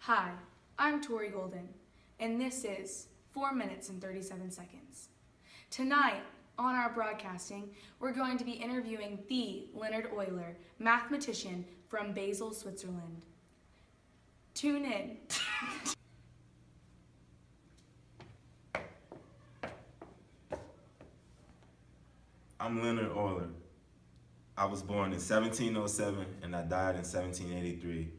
Hi, I'm Tori Golden, and this is 4 minutes and 37 seconds. Tonight, on our broadcasting, we're going to be interviewing the Leonhard Euler, mathematician from Basel, Switzerland. Tune in. I'm Leonhard Euler. I was born in 1707 and I died in 1783.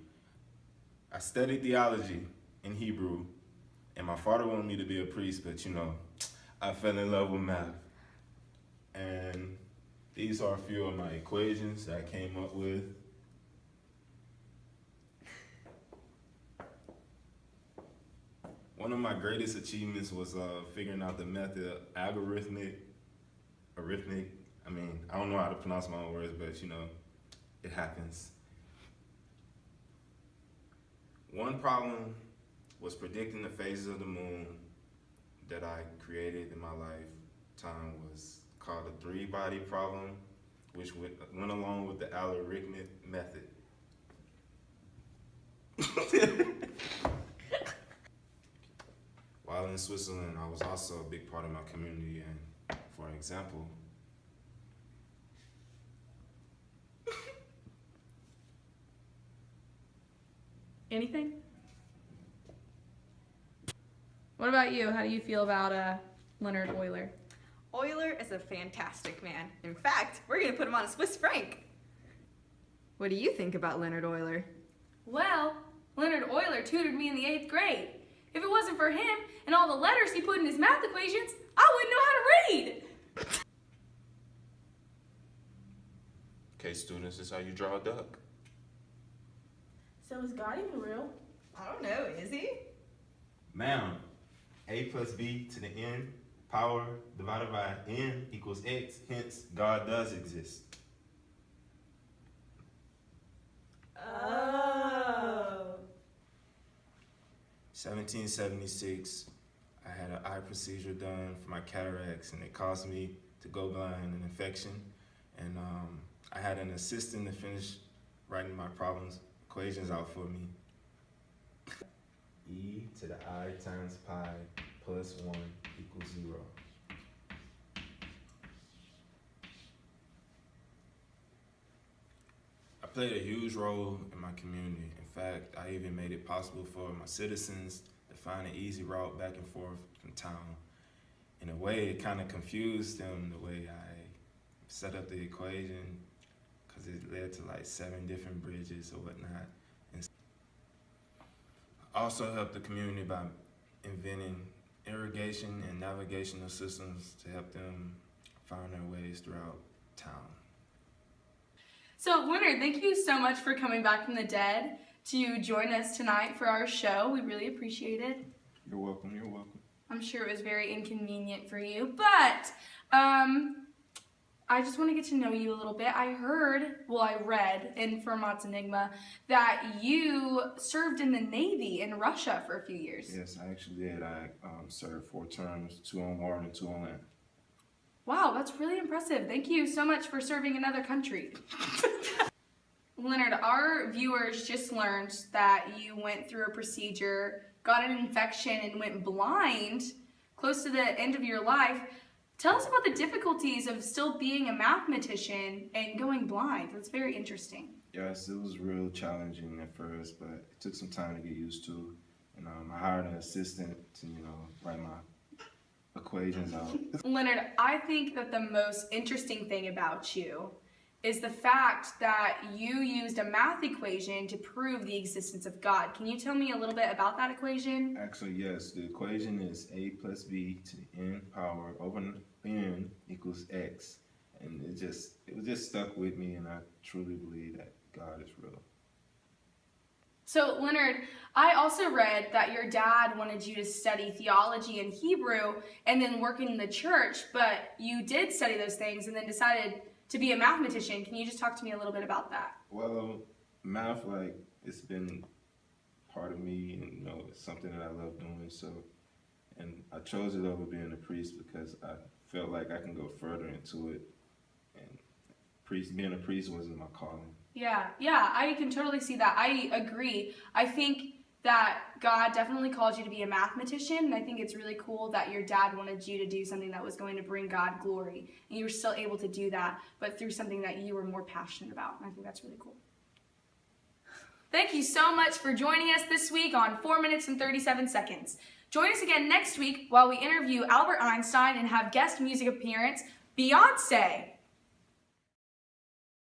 I studied theology in Hebrew, and my father wanted me to be a priest, but I fell in love with math. And these are a few of my equations that I came up with. One of my greatest achievements was figuring out the method of arithmetic. I don't know how to pronounce my own words, but it happens. One problem was predicting the phases of the moon that I created in my lifetime was called a three-body problem, which went along with the algorithmic method. While in Switzerland, I was also a big part of my community, and for example, Anything? What about you? How do you feel about Leonhard Euler? Euler is a fantastic man. In fact, we're going to put him on a Swiss franc. What do you think about Leonhard Euler? Well, Leonhard Euler tutored me in the 8th grade. If it wasn't for him and all the letters he put in his math equations, I wouldn't know how to read. Okay, students, this is how you draw a duck. So is God even real? I don't know, is he? Ma'am, a plus b to the n power divided by n equals x, hence God does exist. Oh. 1776, I had an eye procedure done for my cataracts, and it caused me to go blind, an infection. And I had an assistant to finish writing my equations out for me. E to the I times pi plus 1 equals 0. I played a huge role in my community. In fact, I even made it possible for my citizens to find an easy route back and forth from town. In a way, it kind of confused them the way I set up the equation, because it led to like 7 different bridges or whatnot. And I also helped the community by inventing irrigation and navigational systems to help them find their ways throughout town. So, Leonhard, thank you so much for coming back from the dead to join us tonight for our show. We really appreciate it. You're welcome, you're welcome. I'm sure it was very inconvenient for you, but I just want to get to know you a little bit. I read in Fermat's Enigma that you served in the Navy in Russia for a few years. Yes, I actually did. I served 4 terms, 2 on water and 2 on land. Wow, that's really impressive. Thank you so much for serving another country. Leonhard, our viewers just learned that you went through a procedure, got an infection, and went blind close to the end of your life. Tell us about the difficulties of still being a mathematician and going blind. That's very interesting. Yes, it was real challenging at first, but it took some time to get used to. And I hired an assistant to, write my equations out. Leonhard, I think that the most interesting thing about you is the fact that you used a math equation to prove the existence of God. Can you tell me a little bit about that equation? Actually, yes. The equation is a plus b to the n power over n equals x. And it was just stuck with me, and I truly believe that God is real. So, Leonhard, I also read that your dad wanted you to study theology and Hebrew and then work in the church, but you did study those things and then decided to be a mathematician. Can you just talk to me a little bit about that? Well, math, it's been part of me, and it's something that I love doing. And I chose it over being a priest because I felt like I can go further into it, and being a priest wasn't my calling. Yeah, I can totally see that. I agree. I think that God definitely called you to be a mathematician, and I think it's really cool that your dad wanted you to do something that was going to bring God glory, and you were still able to do that, but through something that you were more passionate about, and I think that's really cool. Thank you so much for joining us this week on 4 minutes and 37 seconds. Join us again next week while we interview Albert Einstein and have guest music appearance, Beyonce.